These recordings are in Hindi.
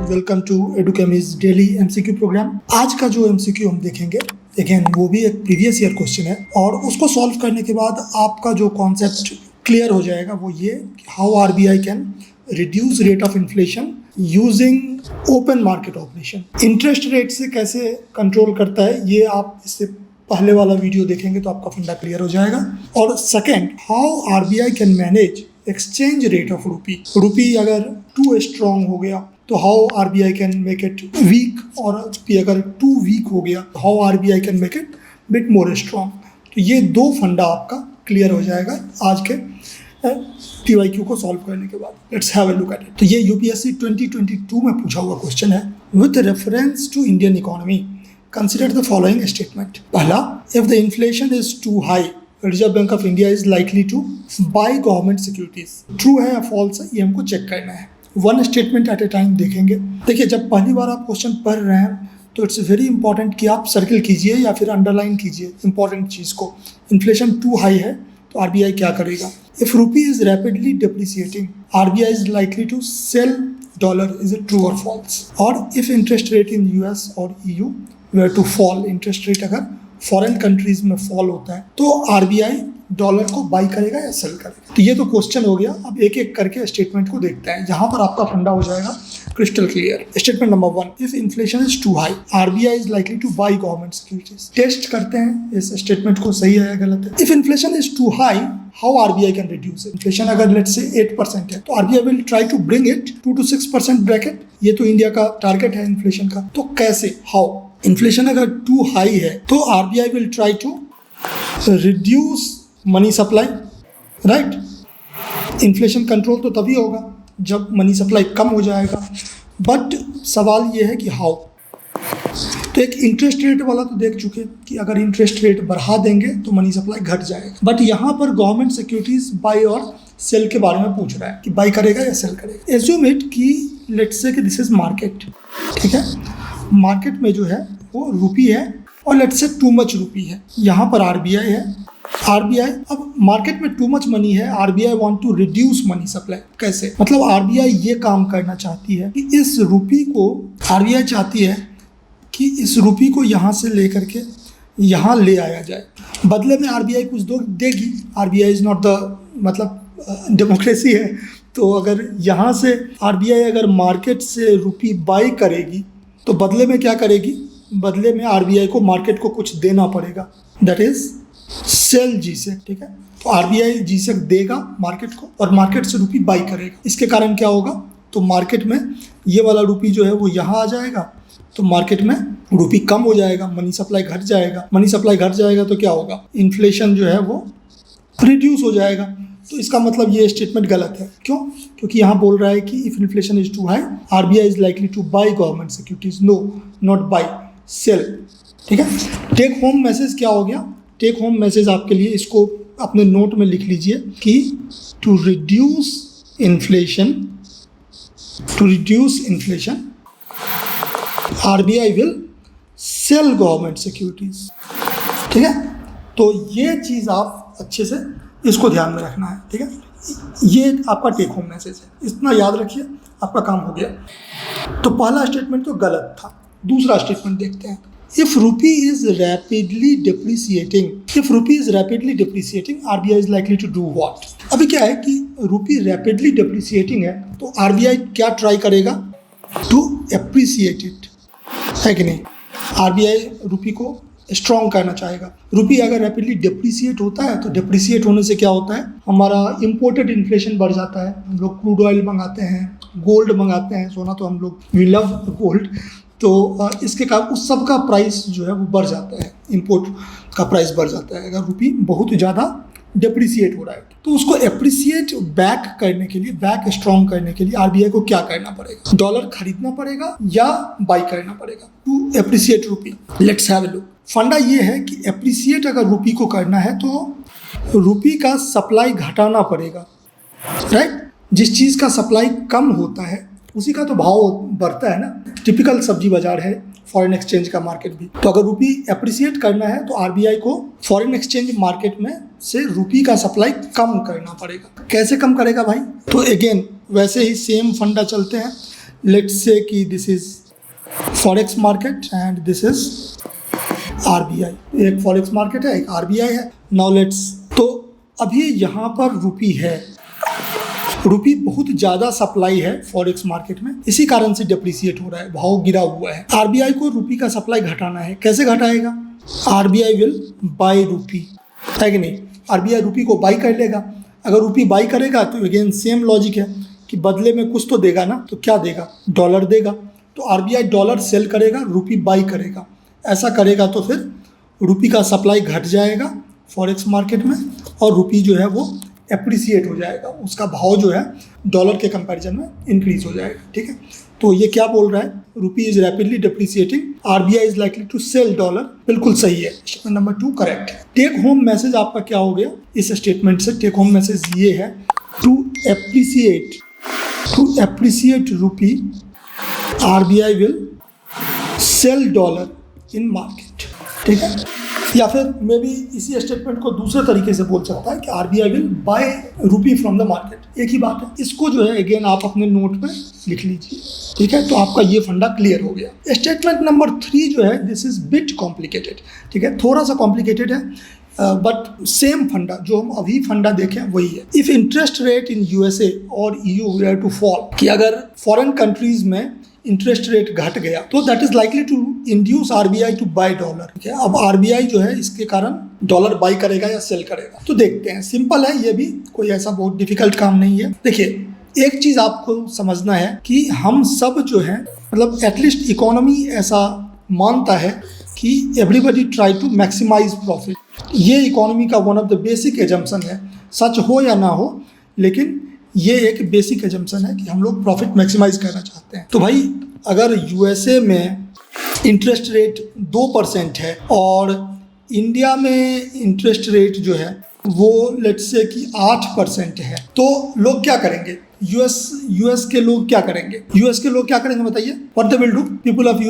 वेलकम टू एडुकेमिस डेली एमसीक्यू प्रोग्राम। आज का जो एमसीक्यू हम देखेंगे अगेन वो भी एक प्रीवियस ईयर क्वेश्चन है और उसको सॉल्व करने के बाद आपका जो कॉन्सेप्ट क्लियर हो जाएगा वो ये कि how RBI can reduce rate of inflation using open market operation. Interest rate से कैसे कंट्रोल करता है ये आप इससे पहले वाला वीडियो देखेंगे तो आपका फंडा क्लियर हो जाएगा। और second, how RBI can manage exchange rate of rupee अगर टू स्ट्रॉन्ग हो गया तो how RBI can make it weak, और अगर टू वीक हो गया how RBI can make it bit more strong. तो ये दो फंडा आपका क्लियर हो जाएगा आज के पीवाईक्यू को सॉल्व करने के बाद। Let's have a look at it. तो ये यूपीएससी 2022 में पूछा हुआ क्वेश्चन है। With reference to Indian economy consider the following statement. पहला, if the inflation is too high reserve bank of India is likely to buy government securities. True है या फॉल्स है ये हमको चेक करना है। One statement at a time देखेंगे। देखिए, जब पहली बार आप क्वेश्चन पढ़ रहे हैं तो इट्स वेरी इंपॉर्टेंट कि आप सर्किल कीजिए या फिर अंडरलाइन कीजिए इंपॉर्टेंट चीज़ को। इन्फ्लेशन टू हाई है तो आरबीआई क्या करेगा। If rupee is rapidly depreciating RBI is likely to sell dollar. Is it true और फॉल्स। और if interest rate in US और EU were to fall, interest rate अगर फॉरेन कंट्रीज में फॉल होता है तो आरबीआई डॉलर को बाई करेगा या सेल करेगा। तो ये तो क्वेश्चन हो गया। अब एक एक करके स्टेटमेंट को देखते हैं। यहाँ पर आपका फंडा हो जाएगा crystal clear. Statement number 1, if inflation is too high RBI is likely to buy government securities. Test करते हैं इस स्टेटमेंट को, सही है या गलत है। If inflation is too high how RBI can reduce it. Inflation अगर लेट्स से 8% है तो RBI will try to bring it 2 to 6% bracket. ये तो इंडिया का टारगेट है इन्फ्लेशन का। तो कैसे, हाउ। इन्फ्लेशन अगर टू हाई है तो RBI will try to reduce money supply, right. Inflation control तो तभी होगा जब मनी सप्लाई कम हो जाएगा। बट सवाल ये है कि हाउ। तो एक इंटरेस्ट रेट वाला तो देख चुके कि अगर इंटरेस्ट रेट बढ़ा देंगे तो मनी सप्लाई घट जाएगा। बट यहाँ पर गवर्नमेंट सिक्योरिटीज बाई और सेल के बारे में पूछ रहा है कि बाई करेगा या सेल करेगा। एज्यूम इट कि लेट्स से कि दिस इज मार्केट, ठीक है। मार्केट में जो है वो रूपी है और लेट्स से टू मच रूपी है। यहाँ पर आरबीआई है। आरबीआई, अब मार्केट में टू मच मनी है, RBI want to reduce money supply. कैसे, मतलब आरबीआई ये काम करना चाहती है कि इस रूपी को, आरबीआई चाहती है कि इस रूपी को यहाँ से लेकर के यहाँ ले आया जाए। बदले में आरबीआई कुछ देगी। आरबीआई इज नॉट द, मतलब डेमोक्रेसी है। तो अगर यहाँ से आरबीआई अगर मार्केट से रूपी बाई करेगी तो बदले में क्या करेगी, बदले में आरबीआई को मार्केट को कुछ देना पड़ेगा, दैट इज सेल जीसेक, ठीक है। तो आरबीआई जीसेक देगा मार्केट को और मार्केट से रूपी बाई करेगा। इसके कारण क्या होगा, तो मार्केट में ये वाला रूपी जो है वो यहाँ आ जाएगा तो मार्केट में रूपी कम हो जाएगा, मनी सप्लाई घट जाएगा। मनी सप्लाई घट जाएगा तो क्या होगा, इन्फ्लेशन जो है वो रिड्यूस हो जाएगा। तो इसका मतलब ये स्टेटमेंट गलत है। क्यों, क्योंकि यहाँ बोल रहा है कि if inflation is too high RBI is likely to buy government securities. No, not buy, sell, ठीक है। टेक होम मैसेज क्या हो गया, टेक होम मैसेज आपके लिए, इसको अपने नोट में लिख लीजिए कि to reduce inflation RBI will sell government securities, ठीक है। तो ये चीज़ आप अच्छे से इसको ध्यान में रखना है, ठीक है। ये आपका टेक होम मैसेज है, इतना याद रखिए, आपका काम हो गया। तो पहला स्टेटमेंट तो गलत था। दूसरा स्टेटमेंट देखते हैं। If rupee is rapidly depreciating RBI is likely to do what. अभी क्या है कि रूपी रैपिडली डिप्रिसिएटिंग है तो आरबीआई क्या ट्राई करेगा, टू एप्रिसिएट इट, है कि नहीं। आरबीआई रूपी को स्ट्रॉन्ग करना चाहेगा। रूपी अगर रैपिडली डिप्रिसिएट होता है तो डिप्रिसिएट होने से क्या होता है, हमारा इंपोर्टेड इन्फ्लेशन बढ़ जाता है। हम लोग क्रूड ऑयल मंगाते हैं, गोल्ड मंगाते हैं, सोना तो हम लोग वी लव गोल्ड। तो इसके कारण उस सब का प्राइस जो है वो बढ़ जाता है, इंपोर्ट का प्राइस बढ़ जाता है अगर रूपी बहुत ज़्यादा डिप्रिसिएट हो रहा है। तो उसको एप्रिसिएट बैक करने के लिए, बैक स्ट्रॉन्ग करने के लिए आरबीआई को क्या करना पड़ेगा, डॉलर खरीदना पड़ेगा या बाई करना पड़ेगा टू एप्रिसिएट रूपी। Let's have a look. फंडा ये है कि एप्रिसिएट अगर रूपी को करना है तो रूपी का सप्लाई घटाना पड़ेगा, राइट। जिस चीज़ का सप्लाई कम होता है उसी का तो भाव बढ़ता है ना। टिपिकल सब्जी बाजार है, फॉरेन एक्सचेंज का मार्केट भी। तो अगर रूपी एप्रिसिएट करना है तो आरबीआई को फॉरेन एक्सचेंज मार्केट में से रूपी का सप्लाई कम करना पड़ेगा। कैसे कम करेगा भाई, तो अगेन वैसे ही सेम फंडा चलते हैं। लेट्स से कि this is forex market and this is RBI. एक फॉरेक्स मार्केट है, एक आरबीआई है। नाउ लेट्स, तो अभी यहाँ पर रुपी है, रुपी बहुत ज़्यादा सप्लाई है फॉरेक्स मार्केट में, इसी कारण से डिप्रिशिएट हो रहा है, भाव गिरा हुआ है। आरबीआई को रुपी का सप्लाई घटाना है, कैसे घटाएगा? आरबीआई विल बाय रुपी, है कि नहीं? आरबीआई रुपी को बाई कर लेगा। अगर रुपी बाई करेगा तो अगेन सेम लॉजिक है कि बदले में कुछ तो देगा ना, तो क्या देगा? डॉलर देगा। तो आरबीआई डॉलर सेल करेगा, रुपी बाई करेगा। ऐसा करेगा तो फिर रुपी का सप्लाई घट जाएगा फॉरेक्स मार्केट में और रुपी जो है वो एप्रिसिएट हो जाएगा, उसका भाव जो है डॉलर के कंपैरिजन में इंक्रीज हो जाएगा। ठीक है, तो ये क्या बोल रहा है? Rupee is rapidly depreciating, RBI is likely to sell dollar. बिल्कुल सही है, स्टेटमेंट नंबर 2 करेक्ट है। टेक होम मैसेज आपका क्या हो गया इस स्टेटमेंट से? टेक होम मैसेज ये है, to appreciate rupee RBI will sell dollar in market. ठीक है, या फिर मे बी इसी स्टेटमेंट को दूसरे तरीके से बोल सकता है कि RBI will buy rupee from the market. एक ही बात है। इसको जो है अगेन आप अपने नोट पे लिख लीजिए। ठीक है, तो आपका ये फंडा क्लियर हो गया। स्टेटमेंट नंबर 3 जो है, दिस इज बिट कॉम्प्लिकेटेड। ठीक है, थोड़ा सा कॉम्प्लिकेटेड है, बट सेम फंडा जो हम अभी फंडा देखें वही है। If interest rate in USA और ईयू वेयर टू फॉल, कि अगर फॉरेन कंट्रीज में इंटरेस्ट रेट घट गया तो that is likely to induce RBI to buy dollar. ठीक है, अब आरबीआई जो है इसके कारण डॉलर बाई करेगा या सेल करेगा, तो देखते हैं। सिंपल है, ये भी कोई ऐसा बहुत डिफिकल्ट काम नहीं है। देखिए, एक चीज आपको समझना है कि हम सब जो है, मतलब एटलीस्ट इकोनॉमी ऐसा मानता है कि everybody try to maximise profit. ये इकोनॉमी का one of the basic assumption है, सच हो या ना हो, लेकिन ये एक बेसिक एजम्पशन है कि हम लोग प्रॉफिट मैक्सिमाइज करना चाहते हैं। तो भाई, अगर यूएसए में इंटरेस्ट रेट 2% है और इंडिया में इंटरेस्ट रेट जो है वो लेट्स से कि 8% है, तो लोग क्या करेंगे? यूएस के लोग क्या करेंगे? यूएस के लोग क्या करेंगे बताइए? What they will do? People of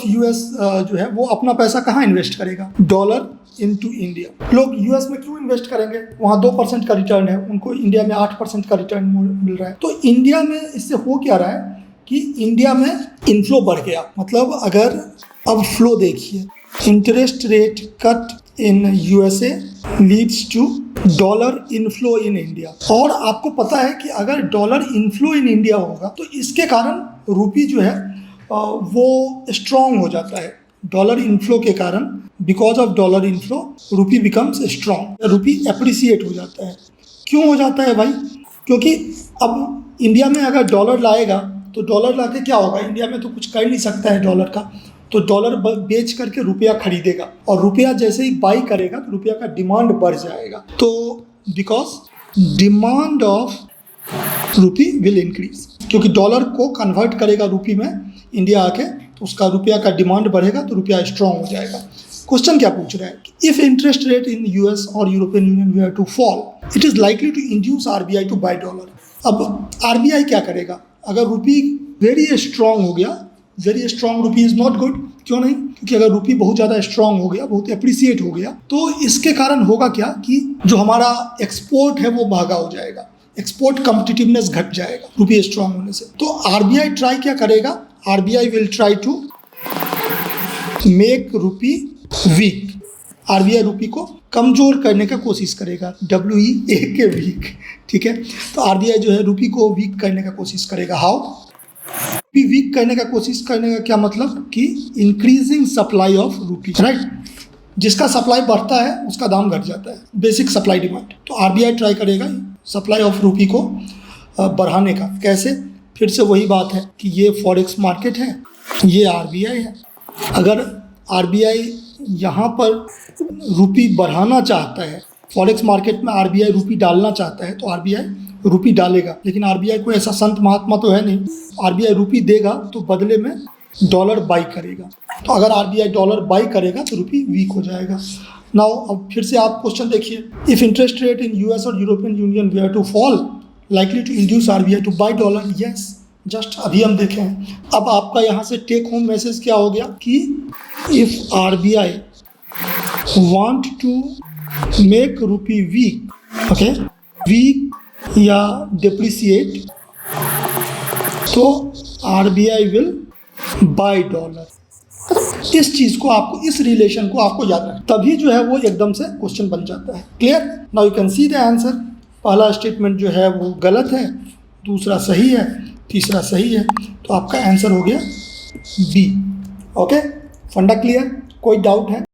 US जो है वो अपना पैसा कहाँ इन्वेस्ट करेगा? Dollar into India. लोग यूएस में क्यों इन्वेस्ट करेंगे? वहाँ 2% का रिटर्न है, उनको इंडिया में 8% का रिटर्न मिल रहा है। तो इंडिया में इससे हो क्या रहा है कि इंडिया में इनफ्लो बढ़ गया। मतलब अगर अब फ्लो देखिए, interest rate cut in USA leads to dollar inflow in India. और आपको पता है कि अगर डॉलर इनफ्लो इन इंडिया होगा तो इसके कारण रुपी जो है वो स्ट्रॉन्ग हो जाता है। डॉलर इनफ्लो के कारण, because of dollar inflow, rupee becomes strong, rupee appreciate हो जाता है। क्यों हो जाता है भाई? क्योंकि अब इंडिया में अगर डॉलर लाएगा तो डॉलर लाके क्या होगा? इंडिया में तो कुछ कर नहीं सकता है डॉलर का, तो डॉलर बेच करके रुपया खरीदेगा और रुपया जैसे ही बाई करेगा तो रुपया का डिमांड बढ़ जाएगा। तो because demand of rupee will increase, क्योंकि डॉलर को कन्वर्ट करेगा रुपी में इंडिया आके, तो उसका रुपया का डिमांड बढ़ेगा तो रुपया स्ट्रॉन्ग हो जाएगा। क्वेश्चन क्या पूछ रहा है? If interest rate in US और European union were to fall, it is likely to induce RBI to buy dollar. अब आरबीआई क्या करेगा? अगर रुपी वेरी स्ट्रॉन्ग हो गया, very strong rupee is not good. क्यों नहीं? क्योंकि अगर रुपी बहुत ज़्यादा स्ट्रॉन्ग हो गया, बहुत एप्रिसिएट हो गया, तो इसके कारण होगा क्या कि जो हमारा एक्सपोर्ट है वो महंगा हो जाएगा, एक्सपोर्ट कॉम्पिटिटिवनेस घट जाएगा रुपी स्ट्रॉन्ग होने से। तो आरबीआई ट्राई क्या करेगा? RBI will try to make rupee weak. RBI rupee को कमजोर करने का कोशिश करेगा, WEAK वीक। ठीक है, तो आरबीआई जो है रुपी को वीक करने का कोशिश करेगा। हाउ? वीक करने का कोशिश करने का क्या मतलब? कि increasing supply of rupee, right? जिसका सप्लाई बढ़ता है उसका दाम घट जाता है, बेसिक सप्लाई डिमांड। तो आरबीआई ट्राई करेगा सप्लाई ऑफ रुपी को बढ़ाने का। कैसे? फिर से वही बात है कि ये फॉरेक्स मार्केट है, ये आरबीआई है। अगर आरबीआई यहाँ पर रुपी बढ़ाना चाहता है, फॉरेक्स मार्केट में आरबीआई रुपी डालना चाहता है, तो आरबीआई रुपी डालेगा। लेकिन आरबीआई कोई ऐसा संत महात्मा तो है नहीं, आरबीआई रुपी देगा तो बदले में डॉलर बाई करेगा। तो अगर आरबीआई डॉलर बाई करेगा तो रुपी वीक हो जाएगा। नाउ अब फिर से आप क्वेश्चन देखिए, if interest rate in US और European union were to fall, likely to induce RBI to buy dollar. Yes, just अभी हम देखे हैं। अब आपका यहाँ से टेक होम मैसेज क्या हो गया कि if RBI want to make rupee weak, okay, weak या डिप्रिसिएट, तो RBI will buy dollar। इस चीज को आपको, इस रिलेशन को आपको याद रखना, तभी जो है वो एकदम से क्वेश्चन बन जाता है। Clear? Now you can see the answer. पहला स्टेटमेंट जो है वो गलत है, दूसरा सही है, तीसरा सही है, तो आपका आंसर हो गया बी। ओके, फंडा क्लियर? कोई डाउट है?